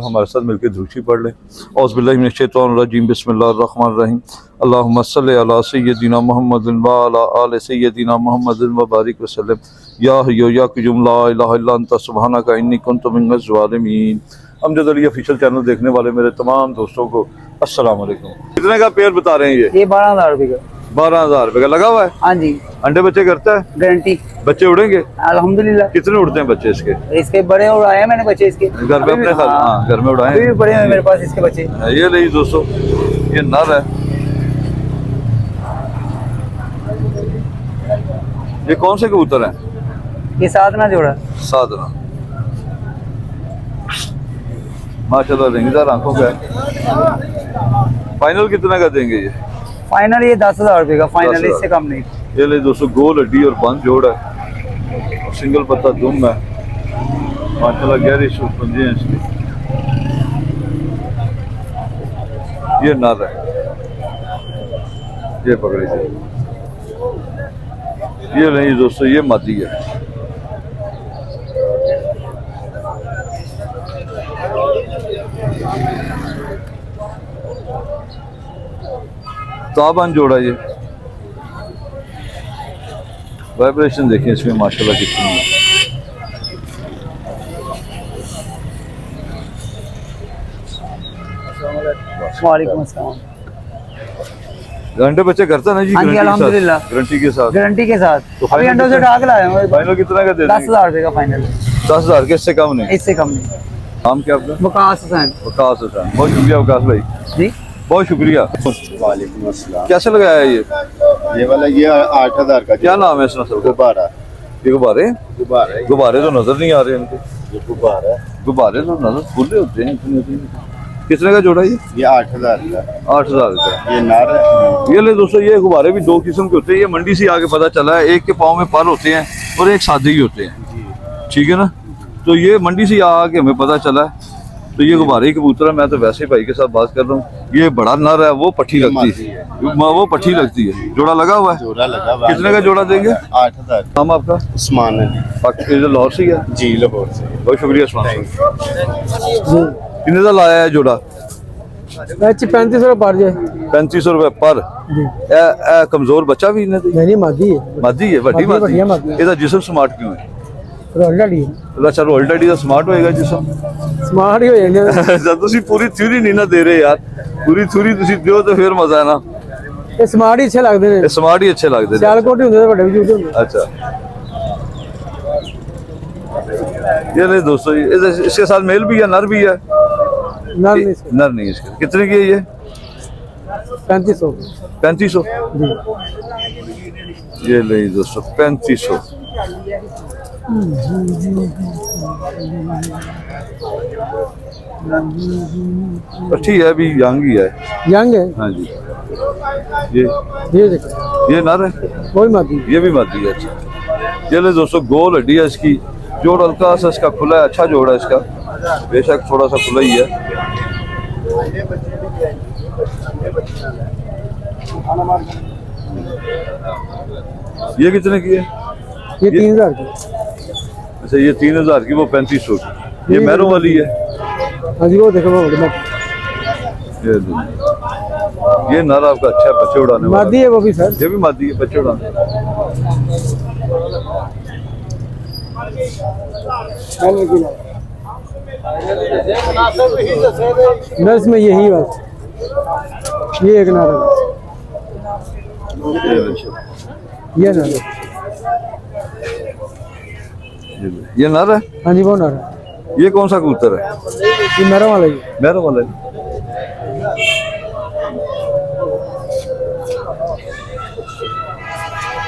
हमारे साथ मिलकर दुरूद पढ़ लें। औज़ु बिल्लाहि मिनश शैतानिर रजीम, बिस्मिल्लाहिर रहमानिर रहीम। अल्लाहुम्मा सल्लि अला सय्यदिना मुहम्मदिन व अला आलि सय्यदिना मुहम्मदिन व बारिक वसल्लम। या हय्यु या क़य्यूम ला इलाहा इल्ला अंता सुब्हानका इन्नी कुन्तु मिनज़ ज़ालिमीन। अमजद अली ऑफिशियल चैनल देखने वाले मेरे तमाम दोस्तों को अस्सलाम वालेकुम। कितने का पेयर बता रहे हैं? ये 12,000 रुपए का। 12,000 रुपए का लगा हुआ है। हाँ जी। अंडे बच्चे करता है? गारंटी। बच्चे उड़ेंगे अल्हम्दुलिल्लाह। कितने उड़ते हैं बच्चे इसके? इसके बड़े उड़ाए हैं मैंने बच्चे इसके घर में अपने साथ? हाँ, घर में उड़ाए अभी भी बड़े हैं मेरे पास इसके बच्चे। ये नहीं दोस्तों, ये नर है। ये कौन से कबूतर हैं? ये साधना जोड़ा। साधना माशाल्लाह रंगीदार आंखों का है। फाइनल कितना का देंगे ये? फाइनल ये 10,000 रुपए का फाइनल, इससे कम नहीं। ये ले दोस्तों, गोल हड्डी और बंद जोड़ है, सिंगल पत्ता दुम है, माशाल्लाह गहरी पंजे हैं इसके। ये नर है, ये पकड़ी थी। ये नहीं दोस्तों, ये मादी है। ताबन जोड़ा ये। वाइब्रेशन देखिए इसमें माशाल्लाह कितनी है। वालेकुम अस्सलाम। अंडे बच्चे करता है ना जी? हाँ जी अल्हम्दुलिल्लाह, गारंटी के साथ। गारंटी के साथ। तो अभी अंडों से ढाक लाए हैं। फाइनल कितना का दे? 10,000 रुपए का फाइनल। 10,000 के, इससे कम नहीं? इससे कम नहीं। नाम क्या आपका? वकास हुसैन। वकास हुसैन, बहुत शुक्रिया वकास भाई जी, बहुत शुक्रिया। वालेकुम अस्सलाम। कैसे लगाया ये वाला ये 8,000 का। क्या नाम है इस नस्ल का? गुब्बारा। ये गुब्बारे? गुब्बारे तो नजर नहीं आ रहे इनके। ये गुब्बारा। गुब्बारे तो नजर खुले होते हैं इतने। कितने का जोड़ा ये? 8,000 का। 8,000 का। ये नार है। ये ले दोस्तों, ये गुब्बारे भी दो किस्म के होते हैं। ये मंडी से आके पता चला है, एक के पाँव में पर होते हैं और एक सादे ही होते हैं, ठीक है ना? तो ये मंडी से आके हमें पता चला है। तो ये गुब्बारे कबूतर है। मैं तो वैसे भाई के साथ बात कर रहा हूँ। ये बड़ा नर है, वो पट्टी लगती है, वो पट्टी लगती है। जोड़ा लगा हुआ है? जोड़ा लगा हुआ है। कितने का जोड़ा देंगे? 8,000। नाम आपका? उस्मान अली। लाहौर से है जी, लाहौर से। बहुत शुक्रिया उस्मान। कितने का लाया है जोड़ा? 3500 रुपए पर जाए। 3500 रुपए पर। कमजोर बच्चा भी इन्हें? नहीं, मादी है। मादी है, बड़ी मादी है। ਇਹਦਾ ਜਿਸਮ ਸਮਾਰਟ ਕਿਉਂ ਹੈ? ऑलरेडी ਅੱਛਾ, ऑलरेडी ਦਾ ਸਮਾਰਟ ਹੋਏਗਾ ਜਿਸਮ। स्मार्ट ही हो जाएंगे। ਜਦ ਤੁਸੀਂ ਪੂਰੀ ਥਿਊਰੀ ਨਹੀਂ ਨਾ ਦੇ ਰਹੇ ਯਾਰ, ਪੂਰੀ ਥਿਊਰੀ ਤੁਸੀਂ ਦਿਓ ਤਾਂ ਫਿਰ ਮਜ਼ਾ ਹੈ ਨਾ। ये स्मार्ट ही अच्छे लगते हैं। ਇਹ ਸਮਾਰਟ ਹੀ ਅੱਛੇ ਲੱਗਦੇ ਨੇ। सियालकोट ही होंगे तो बड़े भी होते हैं। अच्छा, ये नहीं दोस्तों, इसके साथ मेल भी है, नर भी है? नर नहीं इसके। नर नहीं इसके। कितने की है ये? 3500। 3500। ये नहीं दोस्तों, 3500। अच्छी है, अभी यंग ही है। यंग है। हाँ जी। ये देखो, ये नर है, कोई मादी। ये भी मादी है। अच्छा, ये ले दोस्तों, गोल हड्डी है इसकी। जोड़ हल्का सा इसका खुला है, अच्छा जोड़ है इसका, बेशक थोड़ा सा खुला ही है। ये कितने की है? ये 3,000 की। अच्छा, ये 3,000 की, वो 3500 की। ये मैरों वाली है? हाँ जी, वो देखो वो ये नर आपका अच्छा है, बच्चे उड़ाने वाला। मादी है वो भी सर। ये भी मादी है, बच्चे उड़ाने। नर्स में यही बात। ये एक नारा, ये नारा, ये नर है? हाँ जी, वो नारा। ये कौन सा कबूतर है? ये मेरा वाला ही। मेरा वाला है।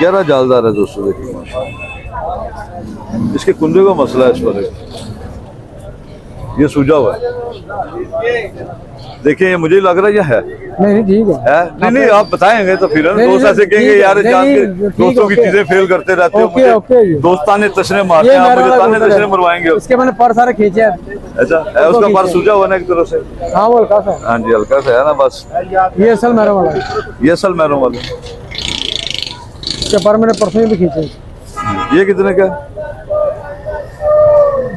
गहरा जालदार है दोस्तों, देखिए माशाल्लाह। इसके कुंडे का मसला है इस पर, ये सूजा हुआ है। देखिए, ये मुझे लग रहा है ये है। नहीं ठीक है। नहीं नहीं, आप बताएंगे तो फिर दोस्त ऐसे कहेंगे यार जान के दोस्तों की चीजें फेल करते रहते हो। मुझे दोस्ताने तशने मारते हैं, आप मुझे ताने तशने मरवाएंगे। उसके मैंने पर सारे खींचे हैं। अच्छा, उसका पर सूजा हुआ ना एक तरह से? हाँ, वो हल्का सा। हाँ जी, हल्का सा है ना बस। ये असल मैरों वाला है। ये असल मैरों वाला। पर मैंने परसों ही भी खींचे। ये कितने का?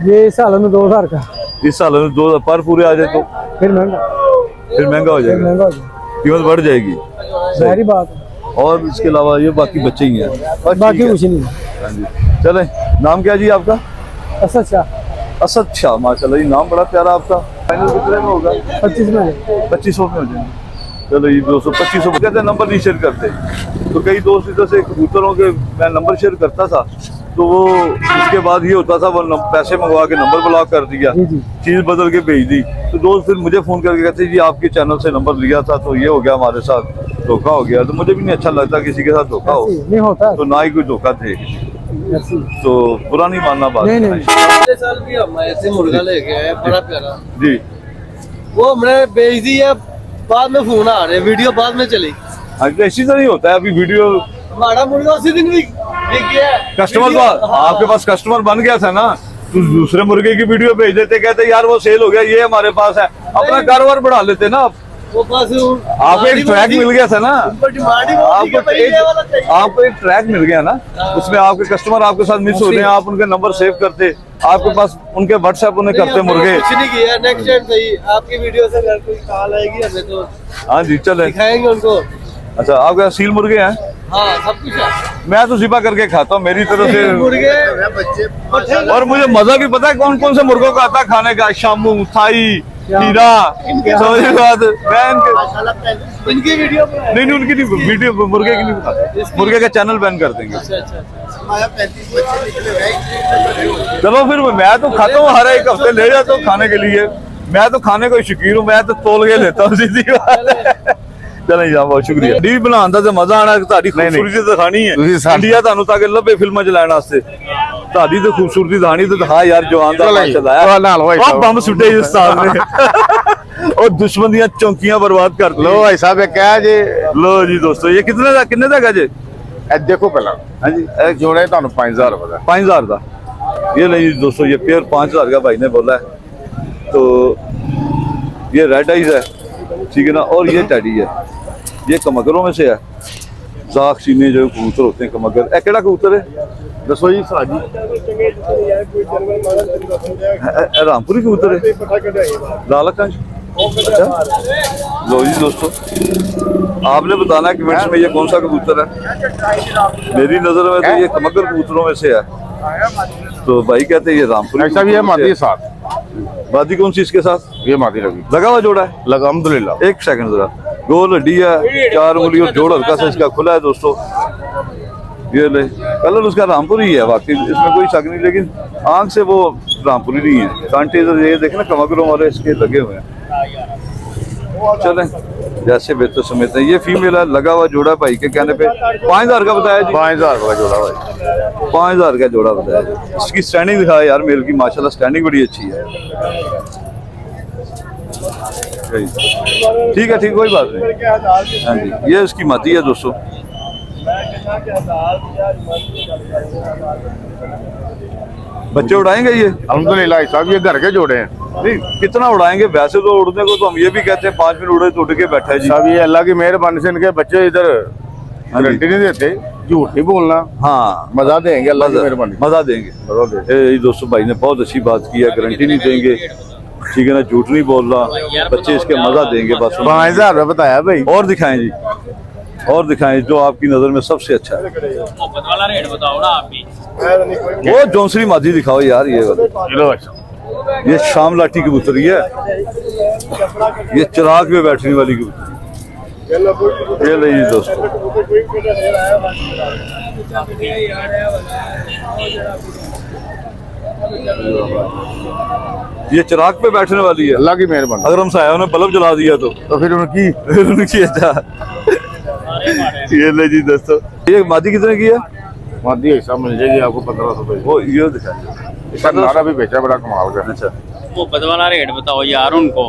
ये इस हाल में 2,000 का। इस साल में 2 पर पूरे आ जाए तो फिर महंगा हो फिर जाएगा, महंगा हो जाए, कीमत बढ़ जाएगी। सारी बात है। और इसके अलावा ये बाकी बच्चे ही हैं, बस बाकी ठीक है। कुछ नहीं। हाँ जी, चले। नाम क्या जी आपका? अच्छा असद शाह, माशाल्लाह जी, नाम बड़ा प्यारा आपका। फाइनल कितने में होगा? 25 में 2500 में हो जाएंगे। चलो ये 225 कहते हैं, नंबर नहीं शेयर करते। तो कई दोस्त इधर से कबूतरों के मैं नंबर शेयर करता था, तो वो उसके बाद ये होता था वो पैसे मंगवा के नंबर ब्लॉक कर दिया, जी जी। चीज़ बदल के भेज दी। तो दोस्त फिर मुझे फ़ोन करके कहते जी आपके चैनल से नंबर लिया था तो ये हो गया, हमारे साथ धोखा हो गया। तो मुझे भी नहीं अच्छा लगता किसी के साथ धोखा हो, ऐसे ही नहीं होता तो ना ही कोई धोखा थे, ऐसे ही। तो बुरा नहीं मानना बात। नहीं। पिछले साल भी हम ऐसे मुर्गा लेके आए, बड़ा प्यारा, जी वो हमने बेच दी है, बाद में फोन आ रहे, वीडियो बाद में चली। हाँ, तो इसी तरह ही होता है। अभी वीडियो हमारा मुर्गा उसी दिन भी बिक गया है। कस्टमर तो आपके पास कस्टमर बन गया था ना, तो दूसरे मुर्गे की वीडियो भेज देते, कहते यार वो सेल हो गया, ये हमारे पास है, अपना कारोबार बढ़ा लेते ना। वो बस आपको एक ट्रैक मिल गया था ना, उनको डिमांड ही बहुत थी कि भाई ये वाला चाहिए। आपको एक ट्रैक मिल गया ना, उसमें आपके कस्टमर आपके साथ मिस हो रहे हैं, आप उनके नंबर सेव करते, आपके पास उनके व्हाट्सएप उन्हें करते मुर्गे। कुछ नहीं किया, नेक्स्ट टाइम सही आपकी वीडियो से अगर कोई कॉल आएगी हमें तो हाँ जी चले। दिखाएंगे उनको। अच्छा आपके सील मुर्गे हैं? हाँ सब कुछ है, मैं तो ज़िबा करके खाता हूँ मेरी तरफ से। मुर्गे बच्चे और मुझे मजा भी पता है कौन कौन से मुर्गों का आता है खाने का, शामू, थाई, हीरा, समझ रहे बात? मैं इनकी वीडियो पे है। नहीं उनकी नहीं, वीडियो मुर्गे की नहीं बताते, मुर्गे का चैनल बैन कर देंगे। अच्छा 35 बच्चे निकले भाई। चलो फिर मैं तो खाता हूँ, हर एक हफ्ते ले जाता हूँ खाने के लिए, मैं तो खाने को शौकीन हूँ, मैं तो तोल के लेता हूँ, सीधी बात है। चले जा, बहुत शुक्रिया। डी बनाने ਦਾ ਤੇ ਮਜ਼ਾ ਆਣਾ, ਤੁਹਾਡੀ ਖੂਬਸੂਰਤੀ ਦਿਖਾਣੀ ਹੈ। ਇੰਡੀਆ ਤੁਹਾਨੂੰ ਤਾਂ ਕਿ ਲੱਭੇ ਫਿਲਮਾਂ ਚ ਲੈਣ ਵਾਸਤੇ, ਤੁਹਾਡੀ ਤੇ ਖੂਬਸੂਰਤੀ ਦਿਖਾਣੀ ਤੇ ਦਿਖਾ ਯਾਰ, ਜਵਾਨ ਦਾ ਮਾਸ਼ਾਅੱਲਾ ਹੈ। ਉਹ ਬੰਬ ਸੁੱਟੇ ਇਸ ਉਸਤਾਦ ਨੇ, और दुश्मन ਦੀਆਂ ਚੌਂਕੀਆਂ बर्बाद कर लो भाई साहब ये क्या है जी? लो जी दोस्तों, ये कितने ਦਾ ਕਿੰਨੇ ਦਾ ਗਜ? ये देखो पहला हाँ जी, एक जोड़े ਤੁਹਾਨੂੰ 5000 रुपए का। 5000 का। ये नहीं जी दोस्तों, ये पेयर 5000 का भाई ने बोला है। तो ये रेड आइज है, ठीक है ना, और ये टैडी है, ये कमगरों में से है। जाख सीने जो कबूतर होते हैं कमगर, ए केड़ा कबूतर है? दसो जी साजी रामपुरी कबूतर है, लाल कंज। अच्छा लो जी दोस्तों, आपने बताना है कमेंट्स में ये कौन सा कबूतर है। मेरी नजर में तो ये कमगर कबूतरों में से है, तो भाई कहते हैं ये रामपुरी। ऐसा भी है मादी साथ, वादी कौन सी इसके साथ? ये मादी लगी लगा हुआ जोड़ा है? लगा अल्हम्दुलिल्लाह। एक सेकंड जरा, गोल हड्डी है, 4 उंगली और जोड़ हल्का सा इसका खुला है दोस्तों। ये ले कलर उसका रामपुरी है, वाकई इसमें कोई शक नहीं, लेकिन आंख से वो रामपुरी नहीं है। कांटे इधर ये देखे ना कमगरों वाले इसके लगे हुए हैं। चलें जैसे बेहतर समझते हैं। ये फीमेल है, लगा हुआ जोड़ा भाई के कहने पे 5000 का बताया जी। 5000 का जोड़ा भाई, 5000 का जोड़ा बताया जी। इसकी स्टैंडिंग दिखाया यार, मेल की माशाल्लाह स्टैंडिंग बड़ी अच्छी है। ठीक है, ठीक, कोई बात नहीं। हाँ जी, ये इसकी मादी है दोस्तों। बच्चे उड़ाएंगे ये? अल्हम्दुलिल्लाह साहब ये घर के जोड़े हैं। नहीं कितना उड़ाएंगे, वैसे तो उड़ने को तो हम ये भी कहते हैं 5 मिनट उड़े तो उड़ के बैठा है जी। साहब ये अल्लाह की मेहरबानी से इनके बच्चे इधर गारंटी नहीं देते, झूठ नहीं बोलना, हाँ मजा देंगे अल्लाह की मेहरबानी। मजा देंगे। ये दोस्तों भाई ने बहुत अच्छी बात की है, गारंटी नहीं देंगे, ठीक है ना, झूठ नहीं बोल रहा, बच्चे इसके मजा देंगे बस। 5000 रुपए बताया भाई। और दिखाएं जी, और दिखाएं जो आपकी नजर में सबसे अच्छा है। मोहब्बत वाला रेट बताओ ना आप भी। वो जौनसरी मादी दिखाओ यार, ये वाली। लो भाई साहब, ये शाम लाठी कबूतरी है, ये चिराग पे बैठने वाली कबूतरी। ये ले जी दोस्तों, ये चिराग पे बैठने वाली है। अल्लाह की मेहरबानी। अगर हम साया ने बल्ब जला दिया तो फिर उनकी फिर उनकी अच्छा। ये ले जी दोस्तों, ये मादी कितने की है? मादी ऐसा मिल जाएगी आपको 1500 रुपए। वो ये दिखाएं। इसका नारा भी बेचा, बड़ा कमाल का। अच्छा मोहब्बत वाला रेट बताओ यार उनको,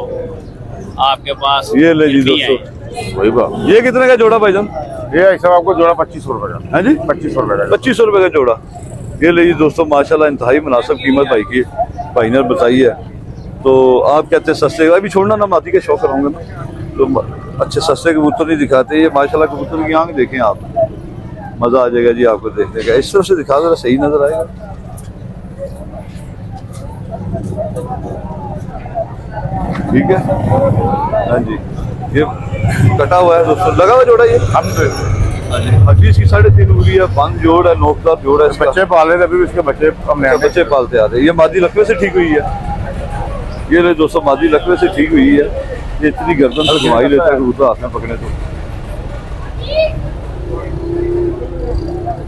आपके पास। ये ले जी कितनी दोस्तों, है? वही बात। ये कितने का जोड़ा भाईजान? ये ऐसा आपको जोड़ा 2500 रुपए का। है जी, 2500 रुपए का। 2500 रुपए का जोड़ा। ये ले जी दोस्तों, माशाल्लाह इंतहाई मुनासिब कीमत भाई की, भाई ने बताई है। तो आप कहते हैं सस्ते, अभी छोड़ना ना, मादी के शौक कराऊंगा ना, तो अच्छे सस्ते कबूतर नहीं दिखाते। ये माशाल्लाह कबूतर की आंख देखें आप, मजा आ जाएगा जी आपको देखने का। इस तरह से दिखा जरा, सही नजर आएगा। ठीक है। हाँ जी, ये कटा हुआ है दोस्तों, लगा हुआ जोड़ा ये। हाँ जी, हड्डी की 3.5 उंगली है, बंद जोड़ है, नोकदार जोड़ है। बच्चे पाले थे, अभी भी इसके बच्चे हमने बच्चे पालते आ रहे हैं। ये मादी लकवे से ठीक हुई है, ये ले दोस्तों मादी लकवे से ठीक हुई है। ये इतनी गर्दन तो घुमा ही लेता है कबूतर हाथ में पकड़े तो।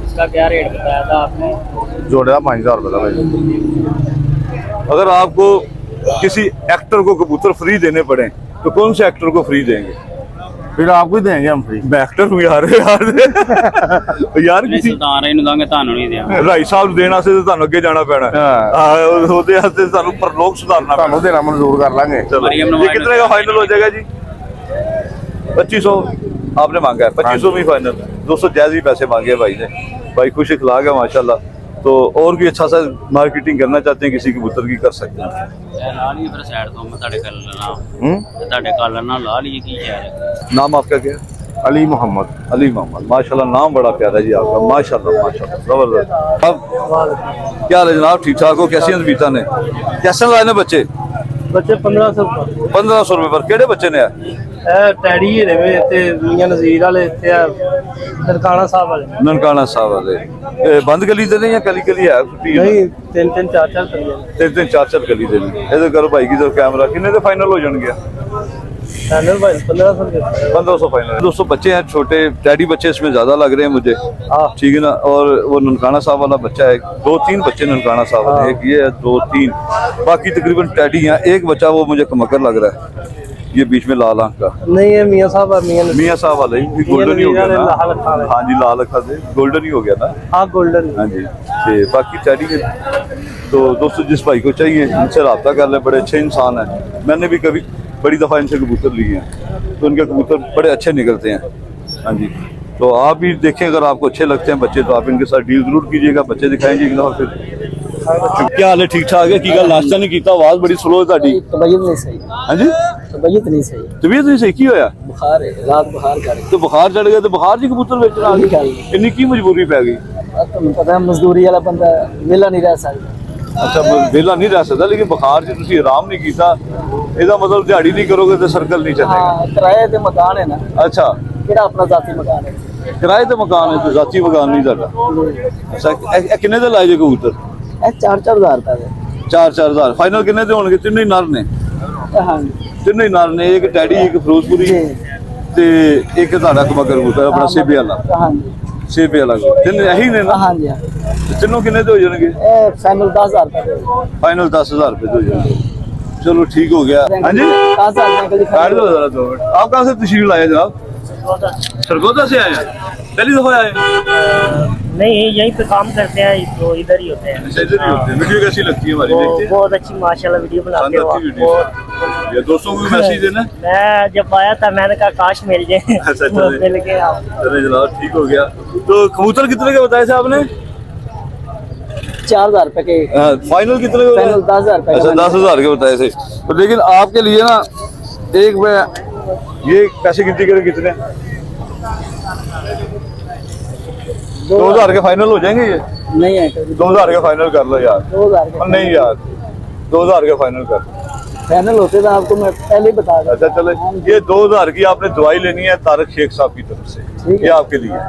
इसका क्या रेट बताया था आपने? जोड़े का 5000 रुपये था भाई। अगर आपको किसी एक्टर को कबूतर फ्री देने पड़े तो कौन से एक्टर को फ्री देंगे? फिर आपको ही देंगे हम फ्री। मैं एक्टर हूँ यार यार यार नहीं किसी सुल्तान राय ਦਾਂਗੇ ਤੁਹਾਨੂੰ नहीं ਦਿਆਂ। राई साहब देने वास्ते तो ਤੁਹਾਨੂੰ ਅੱਗੇ ਜਾਣਾ ਪੈਣਾ हाँ। ਉਹਦੇ ਵਾਸਤੇ ਤੁਹਾਨੂੰ ਪ੍ਰਲੋਕ ਸੁਧਾਰਨਾ ਪੈਣਾ। ਤੁਹਾਨੂੰ देना मंजूर कर लेंगे। चलो ये कितने का फाइनल हो जाएगा जी? 2500 आपने मांगा है, 2500 में फाइनल। 200 जायज ही पैसे मांगे भाई ने। भाई खुश इखलाक है माशाल्लाह। तो और भी अच्छा सा मार्केटिंग करना चाहते हैं किसी कबूतर की कर सकते हैं। ਇਹ ਲਾ ਲਈਏ ਫਿਰ ਸਾਈਡ ਤੋਂ ਮੈਂ ਤੁਹਾਡੇ ਕੋਲ ਲੈਣਾ ਤੁਹਾਡੇ ਕੋਲ ਨਾਲ ਲਾ ਲਈਏ ਕੀ ਯਾਰ। नाम आपका क्या है? अली मोहम्मद। अली मोहम्मद, माशाल्लाह नाम बड़ा प्यारा जी आपका, माशाल्लाह माशाल्लाह जबरदस्त। अब क्या हाल है जनाब, ठीक ठाक हो? कैसी हैं बीता ने? कैसे लाए ने बच्चे? बच्चे 1500 रुपये 1500 रुपए पर केड़े बच्चे ने? टैडी हीरे में ते मियां नज़ीर वाले ते ननकाना साहब वाले। ननकाना साहब वाले बंद गली दे ने या कली कली है? नहीं 3-3 4-4 कर लिया। 3-3 4-4 गली दे ने। इधर करो भाई की तरफ कैमरा। कितने दे फाइनल हो जाएंगे? फाइनल भाई 1500 रुपये। 1500 फाइनल। दोस्तों बच्चे हैं छोटे, टैडी बच्चे इसमें ज्यादा लग रहे हैं मुझे, ठीक है ना। और वो ननकाना साहब वाला बच्चा है, 2-3 बच्चे ननकाना साहब वाले, एक ये है 2-3, बाकी तकरीबन टैडी हैं। एक बच्चा वो मुझे कमकर लग रहा है, ये बीच में लाल आंख का। नहीं है मियां साहब मियां साहब वाला ही गोल्डन ही हो गया ना। लाल अखा है। हाँ जी लाल अखा से गोल्डन ही हो गया ना। हाँ गोल्डन। हाँ जी, ते बाकी टैडी है। तो दोस्तों जिस भाई को चाहिए इनसे रब्ता कर लें, बड़े अच्छे इंसान हैं। मैंने भी कभी बड़ी दफ़ा इनसे कबूतर लिए हैं तो इनके कबूतर बड़े अच्छे निकलते हैं। हाँ जी, तो आप भी देखें, अगर आपको अच्छे लगते हैं बच्चे तो आप इनके साथ डील जरूर कीजिएगा। बच्चे दिखाएंगे एक दफ़ा फिर। क्या हाल है, ठीक ठाक है? की गल नाश्ता नहीं किया, आवाज़ बड़ी स्लो है ताड़ी। तबीयत नहीं सही। हाँ जी, तबीयत नहीं सही। तबीयत नहीं सही की होया? बुखार है, रात बुखार कर। तो बुखार चढ़ गया तो बुखार जी कबूतर बेचना आ गई, इन्नी की मजबूरी पै गई? तुम्हें पता है मजदूरी वाला बंदा वेला नहीं रह सकता। अच्छा वेला नहीं रह सकता, लेकिन बुखार से तुसी आराम नहीं किया, ਇਹਦਾ मतलब दिहाड़ी नहीं करोगे तो सर्कल नहीं चलेगा। हाँ किराए ते मकान है ना। अच्छा केड़ा अपना जाती मकान है। किराए ते मकान है तो जाती मकान नहीं ਤੁਹਾਡਾ। अच्छा किन्ने दे लाए जे कबूतर? 4-4 हज़ार रुपये। 4-4 हज़ार फाइनल किन्ने दे होणगे? तीनों ही नर ने? हाँ तीनों ही नर ने, एक टैडी, एक फिरोजपुरी ते एक ਤੁਹਾਡਾ ਕਬੂਤਰ ਕਬੂਤਰ ਆਪਣਾ ਸੇਬੇ ਵਾਲਾ। हाँ ਸੇਬੇ ਵਾਲਾ ਤਿੰਨ ਇਹੀ ਨੇ ਨਾ? हाँ जी। तीनों किन्ने दे हो जाएंगे? फाइनल 10,000 रुपये। फाइनल 10,000 रुपये दे हो जाएंगे। चलो ठीक हो गया। हाँ जी, 10,000 काट दो जरा 2 मिनट। आप कहाँ से तशरीफ लाए जनाब? सरगोदा से आए हैं? पहली दफा आए? नहीं यहीं पे काम करते हैं तो इधर ही होते हैं। अच्छा इधर ही होते हैं। वीडियो कैसी लगती है हमारी? देखते हैं बहुत अच्छी माशाल्लाह वीडियो बनाते हो शानदार आप। वीडियो। ये दोस्तों को भी मैसेज देना। मैं जब आया था मैंने कहा काश मिल जाए। अच्छा, चले। मिल गए आप। चले जनाब ठीक हो गया। तो कबूतर कितने के बताए थे आपने? 4,000 रुपये के। फाइनल कितने के? फाइनल 10,000 रुपये। अच्छा 10,000 के बताए थे। तो लेकिन आपके लिए ना एक मैं ये पैसे गिनती करें कितने? 2000 के फाइनल हो जाएंगे ये? नहीं है 2000 के फाइनल कर लो यार। 2000 के नहीं यार 2000 के फाइनल कर। फाइनल होते तो आपको मैं पहले ही बता दूं। अच्छा चले, ये 2000 की आपने दवाई लेनी है तारक शेख साहब की तरफ से, ये आपके लिए।